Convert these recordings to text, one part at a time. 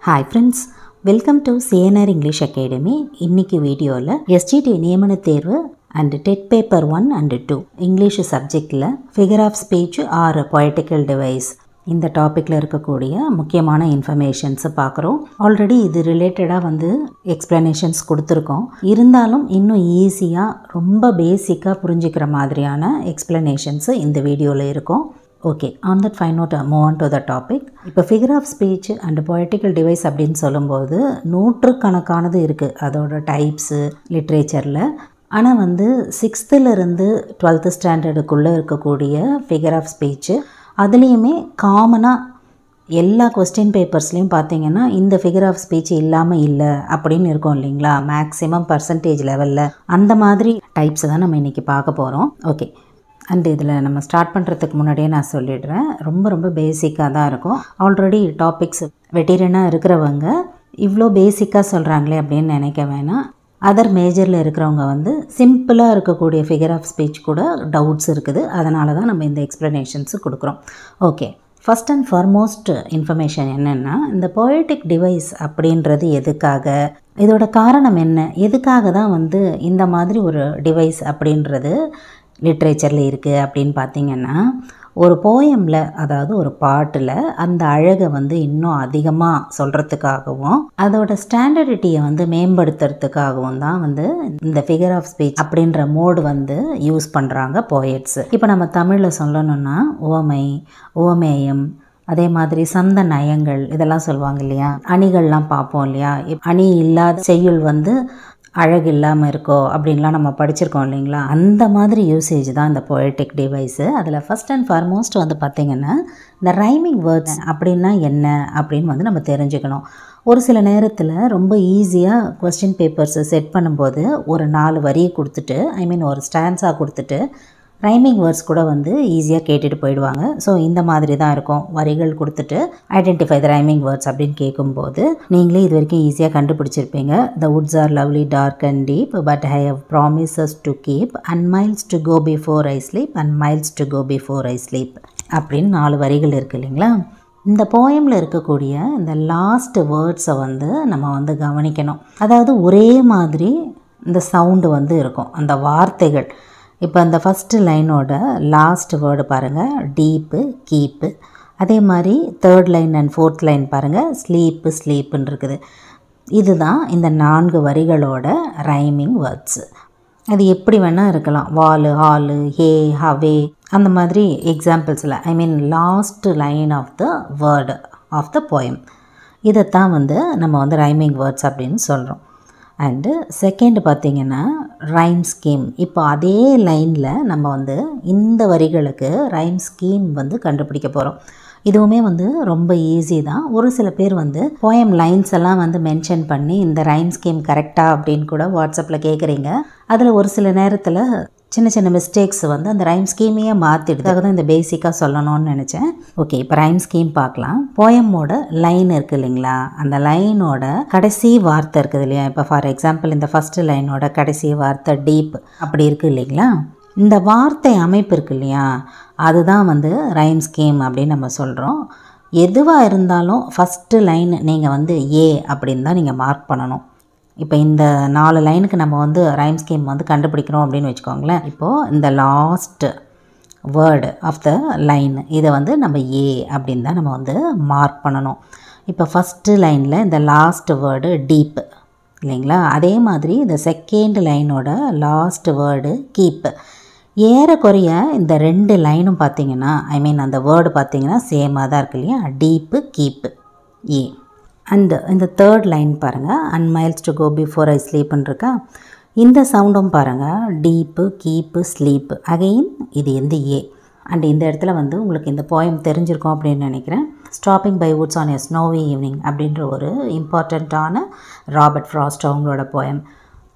Hi friends, welcome to CNR English Academy. இன்னைக்கு வீடியோவில் SGT நியமன தேர்வு and TET paper 1 and 2 English subjectல figure of speech or poetical device இந்த டாப்பிக்கில் இருக்கக்கூடிய முக்கியமான இன்ஃபர்மேஷன்ஸை பார்க்குறோம். ஆல்ரெடி இது ரிலேட்டடாக எக்ஸ்ப்ளனேஷன்ஸ் கொடுத்துருக்கோம். இருந்தாலும் இன்னும் ஈஸியாக ரொம்ப பேசிக்காக புரிஞ்சிக்கிற மாதிரியான எக்ஸ்ப்ளனேஷன்ஸு இந்த வீடியோவில் இருக்கும். Okay, on that fine note move on to the topic. இப்போ figure of speech and poetical device அப்படின்னு சொல்லும்போது நூற்றுக்கணக்கானது இருக்குது அதோட டைப்ஸு லிட்ரேச்சரில். ஆனால் 6th to 12th ஸ்டாண்டர்டுக்குள்ளே இருக்கக்கூடிய ஃபிகர் ஆஃப் ஸ்பீச்சு அதுலேயுமே காமனாக எல்லா கொஸ்டின் பேப்பர்ஸ்லேயும் பார்த்தீங்கன்னா இந்த ஃபிகர் ஆஃப் ஸ்பீச் இல்லாமல் இல்லை அப்படின்னு இருக்கும் இல்லைங்களா, மேக்ஸிமம் பர்சன்டேஜ் லெவலில். அந்த மாதிரி டைப்ஸ் தான் நம்ம இன்றைக்கி பார்க்க போகிறோம். ஓகே, அண்ட் இதில் நம்ம ஸ்டார்ட் பண்ணுறதுக்கு முன்னாடியே நான் சொல்லிடுறேன், ரொம்ப பேசிக்காக தான் இருக்கும். ஆல்ரெடி டாபிக்ஸ் வெட்டீரியனாக இருக்கிறவங்க இவ்வளோ பேசிக்காக சொல்கிறாங்களே அப்படின்னு நினைக்க வேணாம். அதர் மேஜரில் இருக்கிறவங்க சிம்பிளாக இருக்கக்கூடிய ஃபிகர் ஆஃப் ஸ்பீச் கூட டவுட்ஸ் இருக்குது. அதனால தான் நம்ம இந்த எக்ஸ்ப்ளனேஷன்ஸு கொடுக்குறோம். Okay, first and foremost information என்னென்னா, இந்த பொயட்டிக் டிவைஸ் அப்படின்றது எதுக்காக, இதோட காரணம் என்ன, எதுக்காக தான் இந்த மாதிரி ஒரு டிவைஸ் அப்படின்றது லிட்ரேச்சரில் இருக்குது அப்படின்னு பார்த்திங்கன்னா, ஒரு போயமில் அதாவது ஒரு பாட்டில் அந்த அழகை இன்னும் அதிகமாக சொல்கிறதுக்காகவும் அதோட ஸ்டாண்டர்டிட்டியை மேம்படுத்துறதுக்காகவும் தான் இந்த ஃபிகர் ஆஃப் ஸ்பீச் அப்படின்ற மோடு யூஸ் பண்ணுறாங்க போயட்ஸ். இப்போ நம்ம தமிழில் சொல்லணும்னா உவமை, உவமேயம், அதே மாதிரி சந்த நயங்கள் இதெல்லாம் சொல்லுவாங்க இல்லையா, அணிகள்லாம் பார்ப்போம் இல்லையா. அணி இல்லாத செய்யுள் அழகு இல்லாமல் இருக்கோ அப்படின்லாம் நம்ம படிச்சிருக்கோம் இல்லைங்களா. அந்த மாதிரி யூசேஜ் தான் இந்த பொயட்டிக் டிவைஸு. அதில் ஃபஸ்ட் அண்ட் ஃபார்மோஸ்ட் பார்த்திங்கன்னா இந்த ரைமிங் வேர்ட்ஸ் அப்படின்னா என்ன அப்படின்னு நம்ம தெரிஞ்சுக்கணும். ஒரு சில நேரத்தில் ரொம்ப ஈஸியாக கொஸ்டின் பேப்பர்ஸை செட் பண்ணும்போது ஒரு 4 வரியை கொடுத்துட்டு, ஒரு ஸ்டான்ஸாக கொடுத்துட்டு ரைமிங் வேர்ட்ஸ் கூட ஈஸியாக கேட்டுட்டு போயிடுவாங்க. ஸோ இந்த மாதிரி தான் இருக்கும். வரிகள் கொடுத்துட்டு ஐடென்டிஃபை த ரைமிங் வேர்ட்ஸ் அப்படின்னு கேட்கும்போது நீங்களே இது வரைக்கும் ஈஸியாக கண்டுபிடிச்சிருப்பீங்க. The woods are lovely dark and deep but I have promises to keep and miles to go before I sleep and miles to go before I sleep அப்படின்னு 4 வரிகள் இருக்குது இல்லைங்களா. இந்த போயமில் இருக்கக்கூடிய இந்த லாஸ்ட் வேர்ட்ஸை நம்ம கவனிக்கணும். அதாவது ஒரே மாதிரி இந்த சவுண்டு இருக்கும் அந்த வார்த்தைகள். இப்போ அந்த ஃபஸ்ட்டு லைனோட லாஸ்ட் வேர்டு பாருங்கள், டீப்பு, கீப்பு. அதே மாதிரி 3rd line and 4th line பாருங்கள், ஸ்லீப்பு, ஸ்லீப்புன்னு இருக்குது. இதுதான் இந்த 4 வரிகளோட ரைமிங் வேர்ட்ஸு. அது எப்படி வேணால் இருக்கலாம், வாலு, ஹாலு, ஹே, ஹவே, அந்த மாதிரி எக்ஸாம்பிள்ஸில் last line of the word of the poem. இதைத்தான் நம்ம ரைமிங் வேர்ட்ஸ் அப்படின்னு சொல்கிறோம். அண்டு செகண்ட் பார்த்திங்கன்னா ரைம் ஸ்கீம். இப்போ அதே லைனில் நம்ம இந்த வரிகளுக்கு ரைம் ஸ்கீம் கண்டுபிடிக்க போகிறோம். இதுவுமே ரொம்ப ஈஸி தான். ஒரு சில பேர் போயம் லைன்ஸ் எல்லாம் மென்ஷன் பண்ணி இந்த ரைம் ஸ்கீம் கரெக்டாக அப்படின்னு கூட வாட்ஸ்அப்பில் கேட்குறீங்க. அதில் ஒரு சில நேரத்தில் சின்ன சின்ன மிஸ்டேக்ஸ் அந்த ரைம் ஸ்கீமையே மாற்றிடுது. அதுக்காக தான் இந்த பேசிக்காக சொல்லணும்னு நினச்சேன். ஓகே, இப்போ ரைம் ஸ்கீம் பார்க்கலாம். போயமோட லைன் இருக்குது இல்லைங்களா, அந்த லைனோட கடைசி வார்த்தை இருக்குது இல்லையா. இப்போ ஃபார் எக்ஸாம்பிள் இந்த ஃபஸ்ட்டு லைனோட கடைசி வார்த்தை டீப் அப்படி இருக்குது இல்லைங்களா. இந்த வார்த்தை அமைப்பு இருக்குது இல்லையா, அதுதான் ரைம் ஸ்கீம் அப்படின்னு நம்ம சொல்கிறோம். எதுவாக இருந்தாலும் ஃபஸ்ட்டு லைன் நீங்கள் ஏ அப்படின்னு தான் நீங்கள் மார்க் பண்ணணும். இப்போ இந்த 4 லைனுக்கு நம்ம ரைம் ஸ்கீம் கண்டுபிடிக்கிறோம் அப்படின்னு வச்சுக்கோங்களேன். இப்போது இந்த last word of the line இதை நம்ம ஏ அப்படின்னு தான் நம்ம மார்க் பண்ணணும். இப்போ ஃபஸ்ட்டு லைனில் இந்த லாஸ்ட் வேர்டு டீப் இல்லைங்களா. அதே மாதிரி இந்த செகண்ட் லைனோட லாஸ்ட் வேர்டு கீப்பு. ஏறக்குறைய இந்த 2 லைனும் பார்த்திங்கன்னா அந்த வேர்டு பார்த்திங்கன்னா சேமாக தான் இருக்கு இல்லையா, டீப்பு, கீப்பு, ஏ. அண்டு இந்த 3rd லைன் பாருங்கள், and miles to go before I ஸ்லீப்புன்னு இருக்கா. இந்த சவுண்டும் பாருங்கள், டீப்பு, கீப்பு, ஸ்லீப்பு. அகெயின் இது ஏ. அண்ட் இந்த இடத்துல உங்களுக்கு இந்த போயம் தெரிஞ்சிருக்கும் அப்படின்னு நினைக்கிறேன். Stopping by woods on a snowy evening அப்படின்ற ஒரு இம்பார்ட்டண்ட்டான ராபர்ட் ஃப்ராஸ்ட் அவங்களோட போயம்.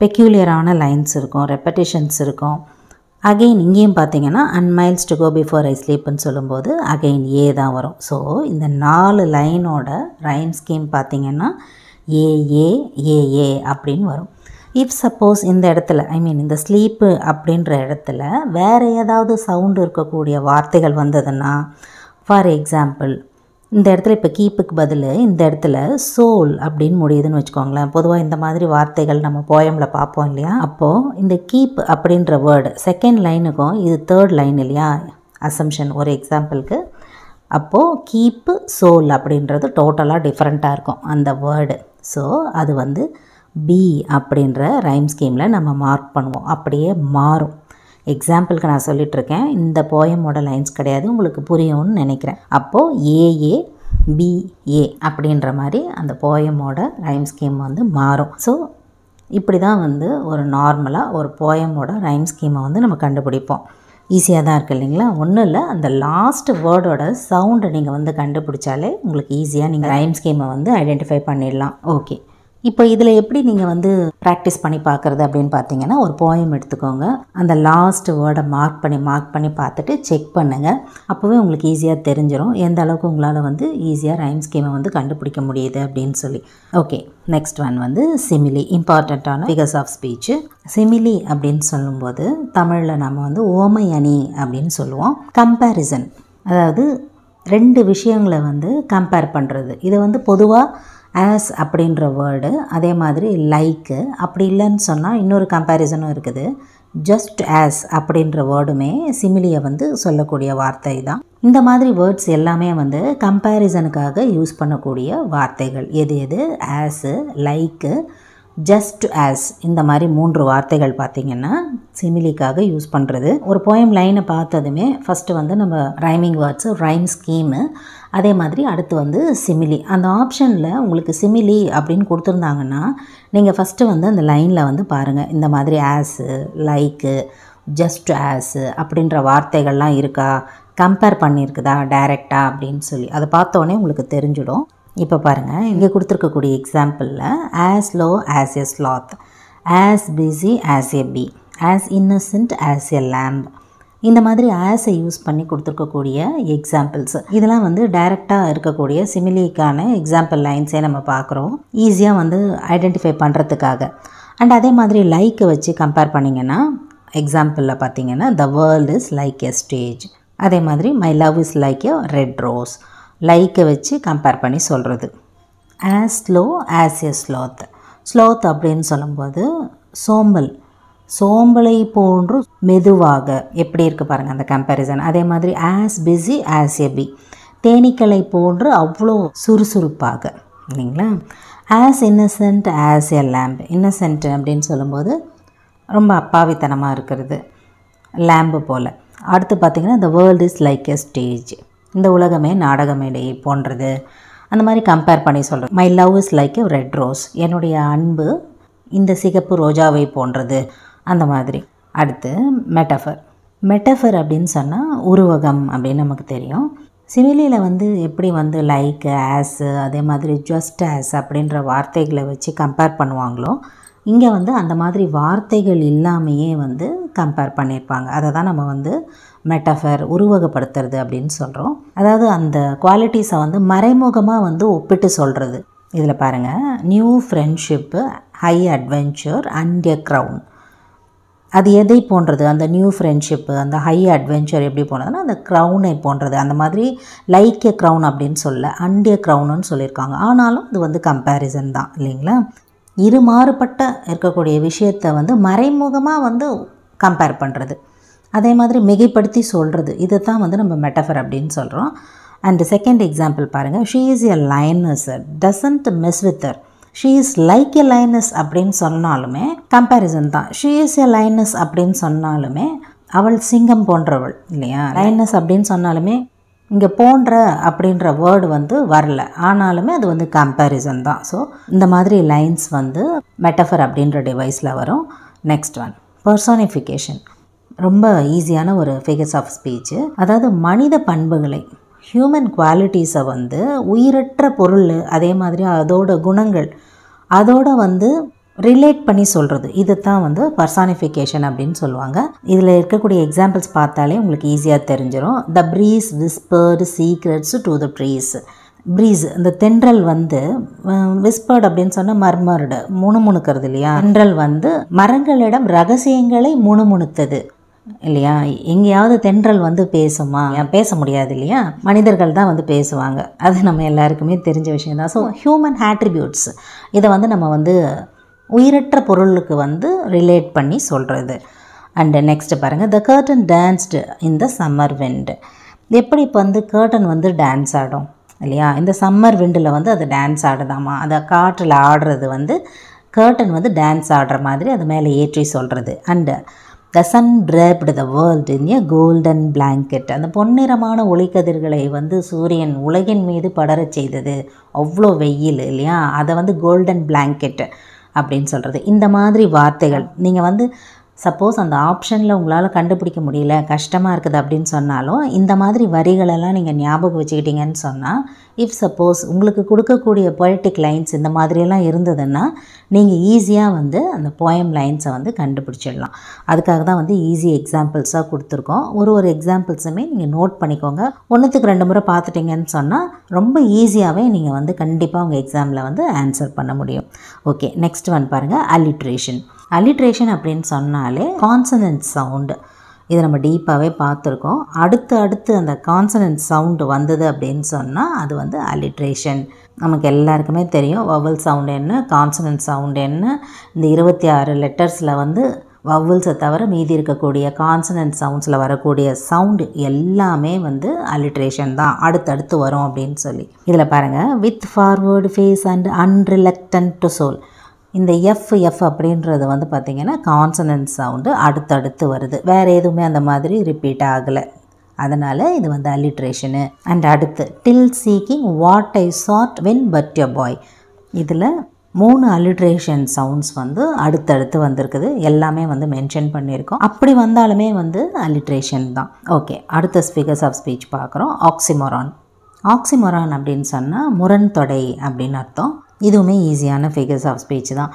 பெக்யூலியரான லைன்ஸ் இருக்கும், ரெப்படேஷன்ஸ் இருக்கும். அகெயின் இங்கேயும் பார்த்தீங்கன்னா and miles to go before I ஸ்லீப்னு சொல்லும்போது அகெயின் ஏ தான் வரும். ஸோ இந்த 4 லைனோட ரைம் ஸ்கீம் பார்த்திங்கன்னா ஏ ஏ ஏ ஏ அப்படின்னு வரும். இஃப் சப்போஸ் இந்த இடத்துல இந்த ஸ்லீப்பு அப்படின்ற இடத்துல வேறு ஏதாவது சவுண்டு இருக்கக்கூடிய வார்த்தைகள் வந்ததுன்னா, ஃபார் எக்ஸாம்பிள் இந்த இடத்துல இப்போ கீப்புக்கு பதில் இந்த இடத்துல சோல் அப்படின்னு முடியுதுன்னு வச்சுக்கோங்களேன். பொதுவாக இந்த மாதிரி வார்த்தைகள் நம்ம போயமில் பார்ப்போம் இல்லையா. அப்போது இந்த கீப் அப்படின்ற வேர்டு செகண்ட் லைனுக்கும் இது தேர்ட் லைன் இல்லையா, அசம்ஷன் ஒரு எக்ஸாம்பிளுக்கு. அப்போது கீப்பு சோல் அப்படின்றது டோட்டலாக டிஃப்ரெண்ட்டாக இருக்கும் அந்த வேர்டு. ஸோ அது வந்து பி அப்படின்ற ரைம் ஸ்கீமில் நம்ம மார்க் பண்ணுவோம், அப்படியே மாறும். எக்ஸாம்பிளுக்கு நான் சொல்லிகிட்ருக்கேன், இந்த போயமோட லைன்ஸ் கிடையாது, உங்களுக்கு புரியும்னு நினைக்கிறேன். அப்போது ஏஏ பிஏ அப்படின்ற மாதிரி அந்த போயமோட ரைம் ஸ்கீம் வந்து மாறும். ஸோ இப்படி தான் வந்து ஒரு நார்மலாக ஒரு போயமோட ரைம் ஸ்கீமை வந்து நம்ம கண்டுபிடிப்போம். ஈஸியாக தான் இருக்குது இல்லைங்களா. ஒன்றும் இல்லை, அந்த லாஸ்ட் வேர்டோட சவுண்டை நீங்கள் வந்து கண்டுபிடிச்சாலே உங்களுக்கு ஈஸியாக நீங்கள் ரைம் ஸ்கீமை வந்து ஐடென்டிஃபை பண்ணிடலாம். ஓகே, இப்போ இதில் எப்படி நீங்கள் வந்து ப்ராக்டிஸ் பண்ணி பார்க்குறது அப்படின்னு பார்த்தீங்கன்னா, ஒரு போயம் எடுத்துக்கோங்க, அந்த லாஸ்ட் வேர்டை மார்க் பண்ணி பார்த்துட்டு செக் பண்ணுங்கள். அப்போவே உங்களுக்கு ஈஸியாக தெரிஞ்சிடும் எந்த அளவுக்கு உங்களால் வந்து ஈஸியாக ரைம் ஸ்கீமை வந்து கண்டுபிடிக்க முடியுது அப்படின்னு சொல்லி. ஓகே, நெக்ஸ்ட் ஒன் வந்து சிமிலி, இம்பார்ட்டண்ட்டான ஃபிகர்ஸ் ஆஃப் ஸ்பீச்சு. சிமிலி அப்படின்னு சொல்லும்போது தமிழில் நம்ம வந்து ஓமை அணி அப்படின்னு சொல்லுவோம். கம்பேரிசன், அதாவது ரெண்டு விஷயங்களை வந்து கம்பேர் பண்ணுறது. இதை வந்து பொதுவாக ஆஸ் அப்படின்ற வேர்டு, அதே மாதிரி லைக்கு, அப்படி இல்லைன்னு சொன்னால் இன்னொரு கம்பேரிசனும் இருக்குது, ஜஸ்ட் ஆஸ் அப்படின்ற வேர்டுமே சிமிலியை வந்து சொல்லக்கூடிய வார்த்தை தான். இந்த மாதிரி வேர்ட்ஸ் எல்லாமே வந்து கம்பேரிசனுக்காக யூஸ் பண்ணக்கூடிய வார்த்தைகள். எது எது? ஆஸு, லைக்கு, ஜஸ்ட் ஆஸ், இந்த மாதிரி 3 வார்த்தைகள் பார்த்திங்கன்னா சிமிலிக்காக யூஸ் பண்ணுறது. ஒரு போயம் லைனை பார்த்ததுமே ஃபஸ்ட்டு வந்து நம்ம ரைமிங் வேர்ட்ஸு, ரைம் ஸ்கீமு, அதே மாதிரி அடுத்து வந்து சிமிலி. அந்த ஆப்ஷனில் உங்களுக்கு சிமிலி அப்படின்னு கொடுத்துருந்தாங்கன்னா நீங்கள் ஃபஸ்ட்டு வந்து அந்த லைனில் வந்து பாருங்கள், இந்த மாதிரி ஆஸு, லைக்கு, ஜஸ்ட் ஆஸு அப்படின்ற வார்த்தைகள்லாம் இருக்கா, கம்பேர் பண்ணியிருக்குதா டைரெக்டாக அப்படின்னு சொல்லி அதை பார்த்தோன்னே உங்களுக்கு தெரிஞ்சிடும். இப்போ பாருங்கள், இங்கே கொடுத்துருக்கக்கூடிய எக்ஸாம்பிளில் as low as a sloth, as busy as a bee, as innocent as a lamb, இந்த மாதிரி ஆஸை யூஸ் பண்ணி கொடுத்துருக்கக்கூடிய எக்ஸாம்பிள்ஸ். இதெல்லாம் வந்து டைரெக்டாக இருக்கக்கூடிய சிமிலிக்கான எக்ஸாம்பிள் லைன்ஸே நம்ம பார்க்குறோம் ஈஸியாக வந்து ஐடென்டிஃபை பண்ணுறதுக்காக. அண்ட் அதே மாதிரி லைக்கை வச்சு கம்பேர் பண்ணிங்கன்னா எக்ஸாம்பிளில் பார்த்தீங்கன்னா த world is like a stage, அதே மாதிரி my love is like a red rose, லைக்கை வச்சு கம்பேர் பண்ணி சொல்கிறது. As slow as a sloth, sloth அப்படின்னு சொல்லும்போது சோம்பல், சோம்பலை போன்று மெதுவாக, எப்படி இருக்குது பாருங்கள் அந்த கம்பேரிசன். அதே மாதிரி as busy as a bee, தேனீக்களை போன்று அவ்வளோ சுறுசுறுப்பாக, இல்லைங்களா. As innocent as a lamb, innocent அப்படின்னு சொல்லும்போது ரொம்ப அப்பாவித்தனமாக இருக்கிறது, லேம்பு போல். அடுத்து பார்த்திங்கன்னா the world is like a stage, இந்த உலகமே நாடக மேடை போன்றது, அந்த மாதிரி கம்பேர் பண்ணி சொல்கிறது. My love is like a red rose, என்னுடைய அன்பு இந்த சிகப்பு ரோஜாவை போன்றது, அந்த மாதிரி. அடுத்து மெட்டஃபர், மெட்டஃபர் அப்படின்னு சொன்னால் உருவகம் அப்படின்னு நமக்கு தெரியும். சிமிலியில் வந்து எப்படி வந்து லைக், ஆஸு, அதே மாதிரி ஜஸ்ட் ஆஸ் அப்படின்ற வார்த்தைகளை வச்சு கம்பேர் பண்ணுவாங்களோ, இங்கே வந்து அந்த மாதிரி வார்த்தைகள் இல்லாமையே வந்து கம்பேர் பண்ணியிருப்பாங்க. அதை தான் நம்ம வந்து மெட்டஃபர், உருவகப்படுத்துறது அப்படின்னு சொல்கிறோம். அதாவது அந்த குவாலிட்டிஸை வந்து மறைமுகமாக வந்து ஒப்பிட்டு சொல்கிறது. இதில் பாருங்கள், new friendship, high adventure and a crown, அது எதை போன்றது? அந்த நியூ ஃப்ரெண்ட்ஷிப்பு, அந்த ஹை அட்வென்ச்சர் எப்படி போனதுன்னா அந்த க்ரௌனை போன்றது. அந்த மாதிரி லைக் எ க்ரௌன் அப்படின்னு சொல்ல அண்ட் எ க்ரௌனுன்னு சொல்லியிருக்காங்க. ஆனாலும் இது வந்து கம்பேரிசன் தான், இல்லைங்களா. இரு மாறுபட்ட இருக்கக்கூடிய விஷயத்தை வந்து மறைமுகமாக வந்து கம்பேர் பண்ணுறது, அதே மாதிரி மிகைப்படுத்தி சொல்கிறது, இதை தான் வந்து நம்ம மெட்டஃபர் அப்படின்னு சொல்கிறோம். அண்ட் செகண்ட் எக்ஸாம்பிள் பாருங்கள், she is a lioness doesn't mess with her, she is like a lioness அப்படின்னு சொன்னாலுமே கம்பேரிசன் தான். ஷீ இஸ் எ லைனஸ் அப்படின்னு சொன்னாலுமே அவள் சிங்கம் போன்றவள், இல்லையா. லைனஸ் அப்படின்னு சொன்னாலுமே இங்கே போன்ற அப்படின்ற வேர்டு வந்து வரல, ஆனாலுமே அது வந்து கம்பேரிசன் தான். ஸோ இந்த மாதிரி லைன்ஸ் வந்து மெட்டஃபர் அப்படின்ற டிவைஸில் வரும். நெக்ஸ்ட் ஒன் பர்சானிஃபிகேஷன், ரொம்ப ஈஸியான ஒரு ஃபிகர்ஸ் ஆஃப் ஸ்பீச்சு. அதாவது மனித பண்புகளை, ஹியூமன் குவாலிட்டிஸை வந்து உயிரற்ற பொருள், அதே மாதிரி அதோட குணங்கள், அதோட வந்து ரிலேட் பண்ணி சொல்கிறது, இது தான் வந்து பர்சானிஃபிகேஷன் அப்படின்னு சொல்லுவாங்க. இதில் இருக்கக்கூடிய எக்ஸாம்பிள்ஸ் பார்த்தாலே உங்களுக்கு ஈஸியாக தெரிஞ்சிடும். The breeze whispered secrets to the trees, breeze இந்த தென்றல் வந்து விஸ்பர்டு அப்படின்னு சொன்னால் மர்மர்டு, முணுமுணுக்கிறது இல்லையா. தென்றல் வந்து மரங்களிடம் ரகசியங்களை முணுமுணுத்தது, இல்லையா? எங்கேயாவது தென்றல் வந்து பேசுமா? பேச முடியாது இல்லையா? மனிதர்கள் தான் வந்து பேசுவாங்க. அது நம்ம எல்லாருக்குமே தெரிஞ்ச விஷயம் தான். ஸோ ஹியூமன் ஆட்ரிபியூட்ஸ் இதை வந்து நம்ம வந்து உயிரற்ற பொருளுக்கு வந்து ரிலேட் பண்ணி சொல்கிறது. அண்டு நெக்ஸ்ட்டு பாருங்கள், the curtain danced in the summer wind. எப்படி இப்போ வந்து கர்டன் வந்து டான்ஸ் ஆடும் இல்லையா? இந்த சம்மர் விண்டில் வந்து அது டான்ஸ் ஆடுதாமா. அதை காற்றில் ஆடுறது வந்து கர்டன் வந்து டான்ஸ் ஆடுற மாதிரி அது மேலே ஏற்றி சொல்கிறது. And the sun draped the world in a golden blanket. அந்த பொன்னிறமான ஒளிக்கதிர்களை வந்து சூரியன் உலகின் மீது படரச் செய்தது. அவ்வளோ வெயில் இல்லையா? அதை வந்து கோல்டன் பிளாங்கெட் அப்படின்னு சொல்கிறது. இந்த மாதிரி வார்த்தைகள் நீங்கள் வந்து சப்போஸ் அந்த ஆப்ஷனில் உங்களால் கண்டுபிடிக்க முடியல, கஷ்டமாக இருக்குது அப்படின்னு சொன்னாலும் இந்த மாதிரி வரிகளெல்லாம் நீங்கள் ஞாபகம் வச்சுக்கிட்டீங்கன்னு சொன்னால், இஃப் சப்போஸ் உங்களுக்கு கொடுக்கக்கூடிய பொயட்டிக் லைன்ஸ் இந்த மாதிரியெல்லாம் இருந்ததுன்னா நீங்கள் ஈஸியாக வந்து அந்த போயம் லைன்ஸை வந்து கண்டுபிடிச்சிடலாம். அதுக்காக தான் வந்து ஈஸி எக்ஸாம்பிள்ஸாக கொடுத்துருக்கோம். ஒரு எக்ஸாம்பிள்ஸுமே நீங்கள் நோட் பண்ணிக்கோங்க. 1க்கு 2 முறை பார்த்துட்டிங்கன்னு சொன்னால் ரொம்ப ஈஸியாகவே நீங்கள் வந்து கண்டிப்பாக உங்கள் எக்ஸாமில் வந்து ஆன்சர் பண்ண முடியும். ஓகே, நெக்ஸ்ட் ஒன் பாருங்கள், அல்லிட்ரேஷன். அல்லிட்ரேஷன் அப்படின்னு சொன்னாலே கான்சனன்ட் சவுண்டு. இதை நம்ம டீப்பாகவே பார்த்துருக்கோம். அடுத்து அந்த கான்சனன்ட் சவுண்டு வந்தது அப்படின்னு சொன்னால் அது வந்து அல்லிட்ரேஷன். நமக்கு எல்லாருக்குமே தெரியும் வவல் சவுண்ட் என்ன, கான்சனன்ட் சவுண்ட் என்ன. இந்த 26 லெட்டர்ஸில் வந்து வவல்ஸை தவிர மீதி இருக்கக்கூடிய கான்சனன்ட் சவுண்ட்ஸில் வரக்கூடிய சவுண்டு எல்லாமே வந்து அல்லிட்ரேஷன் தான், அடுத்தடுத்து வரும் அப்படின்னு சொல்லி. இதில் பாருங்கள், with forward face and unreluctant to soul. இந்த எஃப் அப்படின்றது வந்து பார்த்திங்கன்னா கான்சனன்ட் சவுண்டு அடுத்தடுத்து வருது, வேறு எதுவுமே அந்த மாதிரி ரிப்பீட் ஆகலை. அதனால் இது வந்து அல்லிட்ரேஷனு. அண்ட் அடுத்து till seeking what I sought when but a boy. இதில் 3 அல்லிட்ரேஷன் சவுண்ட்ஸ் வந்து அடுத்தடுத்து வந்திருக்குது. எல்லாமே வந்து மென்ஷன் பண்ணியிருக்கோம். அப்படி வந்தாலுமே வந்து அல்லிட்ரேஷன் தான். ஓகே, அடுத்த ஃபிகர்ஸ் ஆஃப் ஸ்பீச் பார்க்குறோம். ஆக்சிமோரான். ஆக்சிமோரான் அப்படின்னு சொன்னால் முரண் தொடை அப்படின்னு அர்த்தம். இதுவுமே ஈஸியான ஃபிகர்ஸ் ஆஃப் ஸ்பீச் தான்.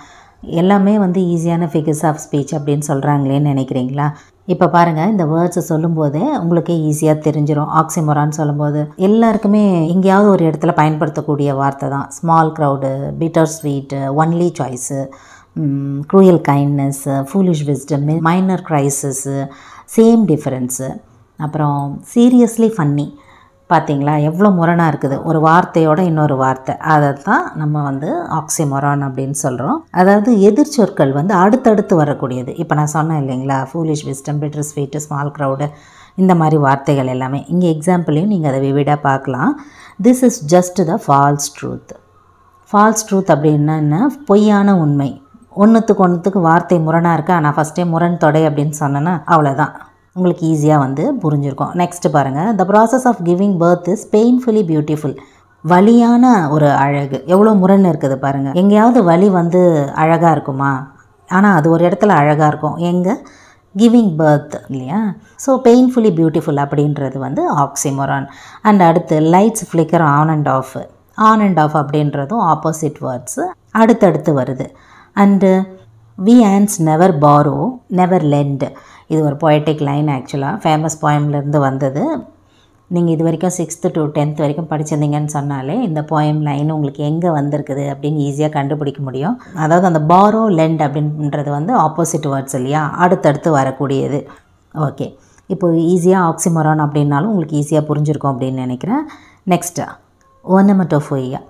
எல்லாமே வந்து ஈஸியான ஃபிகர்ஸ் ஆஃப் ஸ்பீச் அப்படின்னு சொல்கிறாங்களேன்னு நினைக்கிறீங்களா? இப்போ பாருங்கள், இந்த வேர்ட்ஸை சொல்லும்போதே உங்களுக்கே ஈஸியாக தெரிஞ்சிடும். ஆக்சிமோரான்னு சொல்லும்போது எல்லாருக்குமே எங்கேயாவது ஒரு இடத்துல பயன்படுத்தக்கூடிய வார்த்தை தான். Small crowd, bitter sweet, only choice, cruel kindness, foolish wisdom, minor crisis, same difference, அப்புறம் சீரியஸ்லி ஃபன்னி. பார்த்தீங்களா எவ்வளோ முரணாக இருக்குது ஒரு வார்த்தையோட இன்னொரு வார்த்தை. அதை தான் நம்ம வந்து ஆக்சிமோரான் அப்படின்னு சொல்கிறோம். அதாவது எதிர்ச்சொற்கள் வந்து அடுத்தடுத்து வரக்கூடியது. இப்போ நான் சொன்னேன் இல்லைங்களா, foolish wisdom, bitter sweet, small crowd, இந்த மாதிரி வார்த்தைகள் எல்லாமே. இங்கே எக்ஸாம்பிளையும் நீங்கள் அதை விவிடாக பார்க்கலாம். This is just the false truth. False truth அப்படின்னா என்ன? பொய்யான உண்மை. ஒன்றுத்துக்கு வார்த்தை முரணாக இருக்கா, நான் ஃபஸ்ட்டே முரண் தொடை அப்படின்னு சொன்னேன்னா அவ்வளோதான், உங்களுக்கு ஈஸியாக வந்து புரிஞ்சிருக்கும். நெக்ஸ்ட் பாருங்கள், the process of giving birth is painfully beautiful. வலியான ஒரு அழகு. எவ்வளோ முரண் இருக்குது பாருங்கள். எங்கேயாவது வலி வந்து அழகாக இருக்குமா? ஆனால் அது ஒரு இடத்துல அழகாக இருக்கும். எங்கே? கிவிங் பர்த் இல்லையா? ஸோ பெயின்ஃபுல்லி பியூட்டிஃபுல் அப்படின்றது வந்து ஆக்சிமோரான். அண்ட் அடுத்து lights flicker on and off. On and off அப்படின்றதும் ஆப்போசிட் வேர்ட்ஸு அடுத்தடுத்து வருது. And we once never borrow never lent. இது ஒரு பொயட்டிக் லைன். ஆக்சுவலாக ஃபேமஸ் போயம்லேருந்து வந்தது. நீங்கள் இது வரைக்கும் 6th to 10th வரைக்கும் படிச்சிருந்தீங்கன்னு சொன்னாலே இந்த போயம் லைன் உங்களுக்கு எங்கே வந்திருக்குது அப்படின்னு ஈஸியாக கண்டுபிடிக்க முடியும். அதாவது அந்த பாரோ லெண்ட் அப்படின்றது வந்து ஆப்போசிட் வேர்ட்ஸ் இல்லையா, அடுத்தடுத்து வரக்கூடியது. ஓகே, இப்போ ஈஸியாக ஆக்சிமோரான் அப்படின்னாலும் உங்களுக்கு ஈஸியாக புரிஞ்சிருக்கும் அப்படின்னு நினைக்கிறேன். நெக்ஸ்ட்டு ஓனமட்டோஃபோயியா.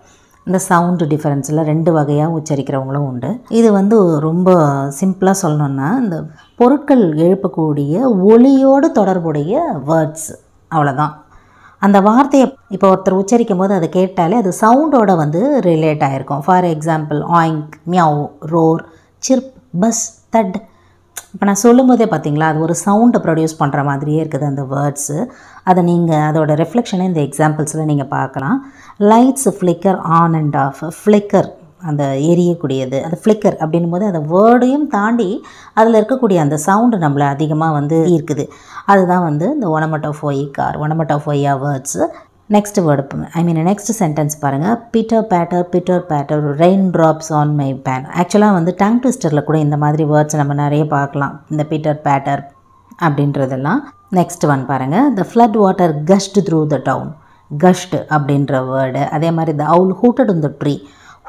இந்த சவுண்டு டிஃப்ரென்ஸில் 2 வகையாக உச்சரிக்கிறவங்களும் உண்டு. இது வந்து ரொம்ப சிம்பிளாக சொல்லணுன்னா, இந்த பொருட்கள் எழுப்பக்கூடிய ஒலியோடு தொடர்புடைய வேர்ட்ஸ், அவ்வளோதான். அந்த வார்த்தையை இப்போ ஒருத்தர் உச்சரிக்கும் போது அதை கேட்டாலே அது சவுண்டோட வந்து ரிலேட் ஆகிருக்கும். For example oink, meow, roar, chirp, buzz, thud. இப்போ நான் சொல்லும்போதே பார்த்தீங்களா அது ஒரு சவுண்டை ப்ரொடியூஸ் பண்ணுற மாதிரியே இருக்குது அந்த வேர்ட்ஸு. அதை நீங்கள் அதோட ரிஃப்ளெக்ஷனை இந்த எக்ஸாம்பிள்ஸில் நீங்கள் பார்க்கலாம். Lights flicker on and of. Flicker அந்த எரியக்கூடியது, அது ஃப்ளிக்கர் அப்படின்னும் போது அந்த வேர்டையும் தாண்டி அதில் இருக்கக்கூடிய அந்த சவுண்டு நம்மளை அதிகமாக வந்து இருக்குது. அதுதான் வந்து இந்த onomatopoeic or onomatopoeia words. Next word next sentence பாருங்கள். Pitter patter rain drops on my pane. ஆக்சுவலாக வந்து டங் ட்விஸ்டரில் கூட இந்த மாதிரி வேர்ட்ஸ் நம்ம நிறைய பார்க்கலாம், இந்த பிட்டர் பேட்டர் அப்படின்றதெல்லாம். நெக்ஸ்ட் ஒன் பாருங்கள். The flood water gushed through the town. Gushed அப்படின்ற வேர்டு. அதே மாதிரி the owl hooted in the tree.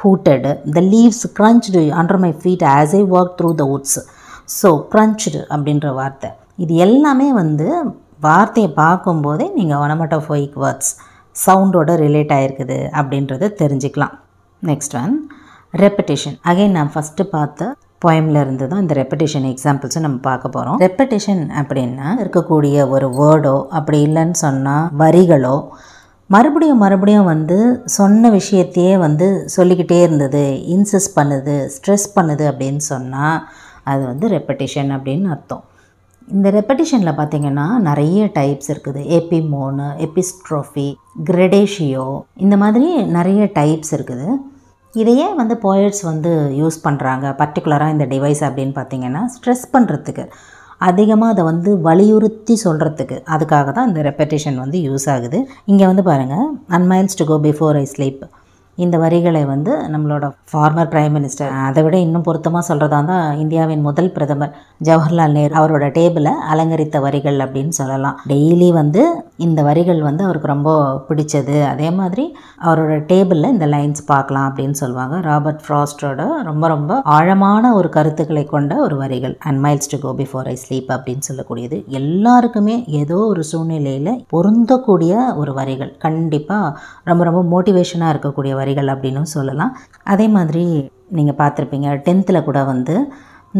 Hooted. The leaves crunched under my feet as I walk through the woods. So crunched அப்படின்ற வார்த்தை. இது எல்லாமே வந்து வார்த்தையை பார்க்கும்போதே நீங்கள் onomatopoeic வேர்ட்ஸ் சவுண்டோட ரிலேட் ஆகிருக்குது அப்படின்றத தெரிஞ்சுக்கலாம். Next one repetition. அகைன் நான் ஃபஸ்ட்டு பார்த்த போயமில் இருந்து தான் இந்த ரெப்படிஷன் எக்ஸாம்பிள்ஸும் நம்ம பார்க்க போகிறோம். ரெப்படிஷன் அப்படின்னா இருக்கக்கூடிய ஒரு வேர்டோ அப்படி இல்லைன்னு சொன்னால் வரிகளோ மறுபடியும் வந்து சொன்ன விஷயத்தையே வந்து சொல்லிக்கிட்டே இருந்தது, இன்சிஸ்ட் பண்ணுது, ஸ்ட்ரெஸ் பண்ணுது அப்படின்னு சொன்னால் அது வந்து ரெப்படிஷன் அப்படின்னு அர்த்தம். இந்த ரெப்படிஷனில் பார்த்திங்கன்னா நிறைய டைப்ஸ் இருக்குது. எபிமோனு, எபிஸ்ட்ரோஃபி, கிரெடேஷியோ, இந்த மாதிரி நிறைய டைப்ஸ் இருக்குது. இதையே வந்து போயட்ஸ் வந்து யூஸ் பண்ணுறாங்க பர்டிகுலராக இந்த டிவைஸ் அப்படின்னு பார்த்திங்கன்னா ஸ்ட்ரெஸ் பண்ணுறதுக்கு, அதிகமாக அதை வந்து வலியுறுத்தி சொல்கிறதுக்கு, அதுக்காக தான் இந்த ரெப்படிஷன் வந்து யூஸ் ஆகுது. இங்கே வந்து பாருங்கள், and miles to go before I sleep, இந்த வரிகளை வந்து நம்மளோட ஃபார்மர் பிரைம் மினிஸ்டர், அதை விட இன்னும் பொருத்தமாக சொல்கிறதா தான் இந்தியாவின் முதல் பிரதமர் ஜவஹர்லால் நேரு அவரோட டேபிளை அலங்கரித்த வரிகள் அப்படின்னு சொல்லலாம். டெய்லி வந்து இந்த வரிகள் வந்து அவருக்கு ரொம்ப பிடிச்சது. அதே மாதிரி அவரோட டேபிளில் இந்த லைன்ஸ் பார்க்கலாம் அப்படின்னு சொல்லுவாங்க. ராபர்ட் ஃப்ராஸ்டோட ரொம்ப ஆழமான ஒரு கருத்துக்களை கொண்ட ஒரு வரிகள் and miles to go before I sleep அப்படின்னு சொல்லக்கூடியது. எல்லாருக்குமே ஏதோ ஒரு சூழ்நிலையில் பொருந்தக்கூடிய ஒரு வரிகள், கண்டிப்பாக ரொம்ப மோட்டிவேஷனாக இருக்கக்கூடிய வரிகள் அப்படின்னு சொல்லலாம். அதே மாதிரி நீங்கள் பார்த்துருப்பீங்க 10th கூட வந்து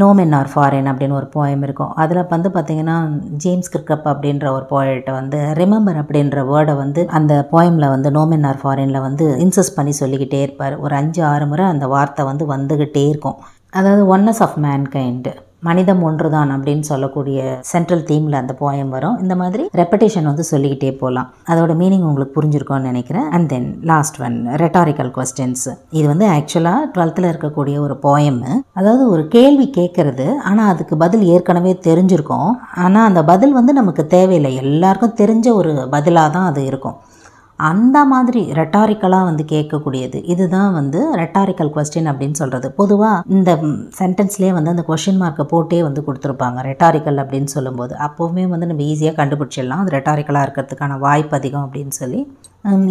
நோ மென் ஆர் ஃபாரின் அப்படின்னு ஒரு போயம் இருக்கும். அதில் வந்து பார்த்திங்கன்னா ஜேம்ஸ் கிர்கப் அப்படின்ற ஒரு போயட்டை வந்து ரிமெம்பர் அப்படின்ற வேர்டை வந்து அந்த போயமில் வந்து நோ மென் ஆர் ஃபாரினில் வந்து இன்சிஸ்ட் பண்ணி சொல்லிக்கிட்டே இருப்பார். ஒரு 5-6 முறை அந்த வார்த்தை வந்து வந்துக்கிட்டே இருக்கும். அதாவது ஒன்னஸ் ஆஃப் மேன்கைண்ட், மனிதம் ஒன்றுதான் அப்படின்னு சொல்லக்கூடிய சென்ட்ரல் தீமில் அந்த போயம் வரும். இந்த மாதிரி ரெப்படேஷன் வந்து சொல்லிக்கிட்டே போகலாம். அதோட மீனிங் உங்களுக்கு புரிஞ்சிருக்கும்னு நினைக்கிறேன். And then last one rhetorical questions. இது வந்து ஆக்சுவலாக 12th இருக்கக்கூடிய ஒரு போயம். அதாவது ஒரு கேள்வி கேட்கறது, ஆனால் அதுக்கு பதில் ஏற்கனவே தெரிஞ்சிருக்கும். ஆனால் அந்த பதில் வந்து நமக்கு தேவையில்லை, எல்லாருக்கும் தெரிஞ்ச ஒரு பதிலாக தான் அது இருக்கும். அந்த மாதிரி ரெட்டாரிக்கலாக வந்து கேட்கக்கூடியது, இதுதான் வந்து ரெட்டாரிக்கல் கொஸ்டின் அப்படின்னு சொல்கிறது. பொதுவாக இந்த சென்டென்ஸ்லேயே வந்து அந்த கொஸ்டின் மார்க்கை போட்டே வந்து கொடுத்துருப்பாங்க ரெட்டாரிக்கல் அப்படின்னு சொல்லும்போது. அப்போவுமே வந்து நம்ம ஈஸியாக கண்டுபிடிச்சிடலாம் அது ரெட்டாரிக்கலாக இருக்கிறதுக்கான வாய்ப்பு அதிகம் அப்படின்னு சொல்லி.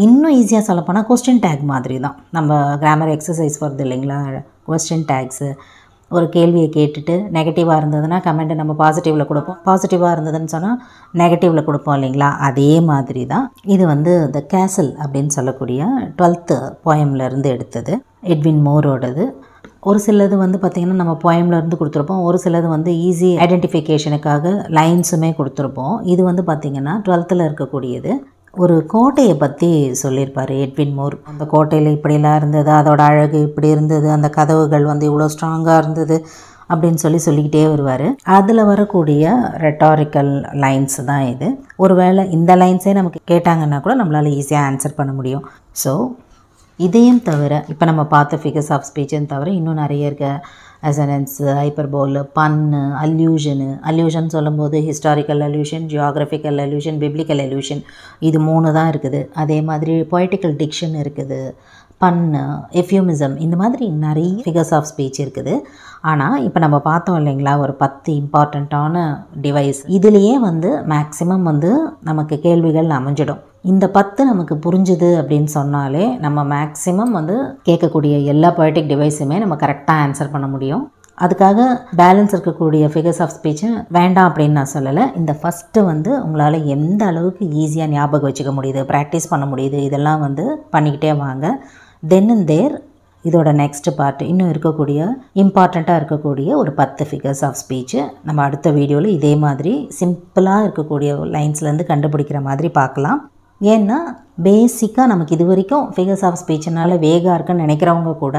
இன்னும் ஈஸியாக சொல்லப்போனால் கொஸ்டின் டேக் மாதிரி தான். நம்ம கிராமர் எக்ஸசைஸ் வருது இல்லைங்களா, கொஸ்டின் டேக்ஸு. ஒரு கேள்வியை கேட்டுட்டு நெகட்டிவாக இருந்ததுன்னா கமெண்ட்டை நம்ம பாசிட்டிவில் கொடுப்போம், பாசிட்டிவாக இருந்ததுன்னு சொன்னால் நெகட்டிவில் கொடுப்போம் இல்லைங்களா. அதே மாதிரி தான் இது வந்து த கேசல் அப்படின்னு சொல்லக்கூடிய 12th போயம்லேருந்து எடுத்தது, எட்வின் மோரோடது. ஒரு சிலது வந்து பார்த்திங்கன்னா நம்ம போயம்லேருந்து கொடுத்துருப்போம், ஒரு சிலது வந்து ஈஸி ஐடென்டிஃபிகேஷனுக்காக லைன்ஸுமே கொடுத்துருப்போம். இது வந்து பார்த்திங்கன்னா 12th இருக்கக்கூடியது. ஒரு கோட்டையை பற்றி சொல்லியிருப்பார் எட்வின் மோர். அந்த கோட்டையில் இப்படிலாம் இருந்தது, அதோட அழகு இப்படி இருந்தது, அந்த கதவுகள் வந்து இவ்வளோ ஸ்ட்ராங்காக இருந்தது அப்படின்னு சொல்லிக்கிட்டே வருவார். அதில் வரக்கூடிய ரெட்டாரிக்கல் லைன்ஸ் தான் இது. ஒருவேளை இந்த லைன்ஸே நமக்கு கேட்டாங்கன்னா கூட நம்மளால் ஈஸியாக ஆன்சர் பண்ண முடியும். ஸோ இதையும் தவிர இப்போ நம்ம பார்த்த ஃபிகர்ஸ் ஆஃப் ஸ்பீச்சுன்னு தவிர இன்னும் நிறைய இருக்க அசனன்ஸ், ஹைப்பர்போல், பன்னு, அல்யூஷன் சொல்லும்போது historical illusion, geographical illusion, biblical illusion, இது 3 தான் இருக்குது. அதே மாதிரி பொய்டிக்கல் டிக்ஷன் இருக்குது, பன்னு, எஃப்யூமிசம், இந்த மாதிரி நிறைய ஃபிகர்ஸ் ஆஃப் ஸ்பீச் இருக்குது. ஆனால் இப்போ நம்ம பார்த்தோம் இல்லைங்களா ஒரு 10 இம்பார்ட்டண்ட்டான டிவைஸ், இதுலேயே வந்து மேக்ஸிமம் வந்து நமக்கு கேள்விகள் அமைஞ்சிடும். இந்த 10 நமக்கு புரிஞ்சுது அப்படின்னு சொன்னாலே நம்ம மேக்ஸிமம் வந்து கேட்கக்கூடிய எல்லா பொய்டிக் டிவைஸுமே நம்ம கரெக்டாக ஆன்சர் பண்ண முடியும். அதுக்காக பேலன்ஸ் இருக்கக்கூடிய ஃபிகர்ஸ் ஆஃப் ஸ்பீச்சு வேண்டாம் அப்படின்னு நான் சொல்லலை. இந்த ஃபஸ்ட்டு வந்து உங்களால் எந்த அளவுக்கு ஈஸியாக ஞாபகம் வச்சுக்க முடியுது, ப்ராக்டிஸ் பண்ண முடியுது, இதெல்லாம் வந்து பண்ணிக்கிட்டே வாங்க. தென் அண்ட் தேர் இதோட நெக்ஸ்ட் பார்ட் இன்னும் இருக்கக்கூடிய இம்பார்ட்டண்ட்டாக இருக்கக்கூடிய ஒரு 10 ஃபிகர்ஸ் ஆஃப் ஸ்பீச்சு நம்ம அடுத்த வீடியோவில் இதே மாதிரி சிம்பிளாக இருக்கக்கூடிய லைன்ஸ்லேருந்து கண்டுபிடிக்கிற மாதிரி பார்க்கலாம். ஏன்னா பேசிக்காக நமக்கு இது வரைக்கும் ஃபிகர்ஸ் ஆஃப் ஸ்பீச்சுனால வேகாக இருக்குன்னு நினைக்கிறவங்க கூட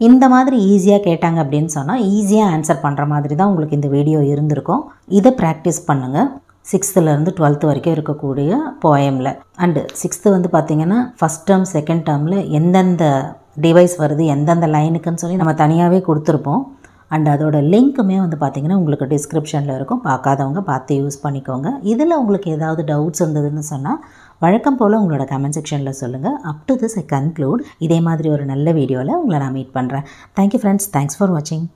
இந்த மாதிரி ஈஸியாக கேட்டாங்க அப்படின்னு சொன்னால் ஈஸியாக ஆன்சர் பண்ணுற மாதிரி தான் உங்களுக்கு இந்த வீடியோ இருந்திருக்கும். இதை ப்ராக்டிஸ் பண்ணுங்கள். 6th 12th வரைக்கும் இருக்கக்கூடிய போயமில். அண்டு 6th வந்து பார்த்திங்கன்னா ஃபஸ்ட் டேர்ம் செகண்ட் டேர்மில் எந்தெந்த டிவைஸ் வருது எந்தெந்த லைனுக்குன்னு சொல்லி நம்ம தனியாகவே கொடுத்துருப்போம். அண்ட் அதோட லிங்க்குமே வந்து பார்த்திங்கன்னா உங்களுக்கு டிஸ்கிரிப்ஷனில் இருக்கும், பார்க்காதவங்க பார்த்து யூஸ் பண்ணிக்கோங்க. இதில் உங்களுக்கு ஏதாவது டவுட்ஸ் இருந்ததுன்னு சொன்னால் வழக்கம் போல் உங்களோட கமெண்ட் செக்ஷனில் சொல்லுங்கள். Up to this I conclude. இதே மாதிரி ஒரு நல்ல வீடியோவில் உங்களை நான் மீட் பண்ணுறேன். தேங்க்யூ ஃப்ரெண்ட்ஸ், தேங்க்ஸ் ஃபார் வாட்சிங்.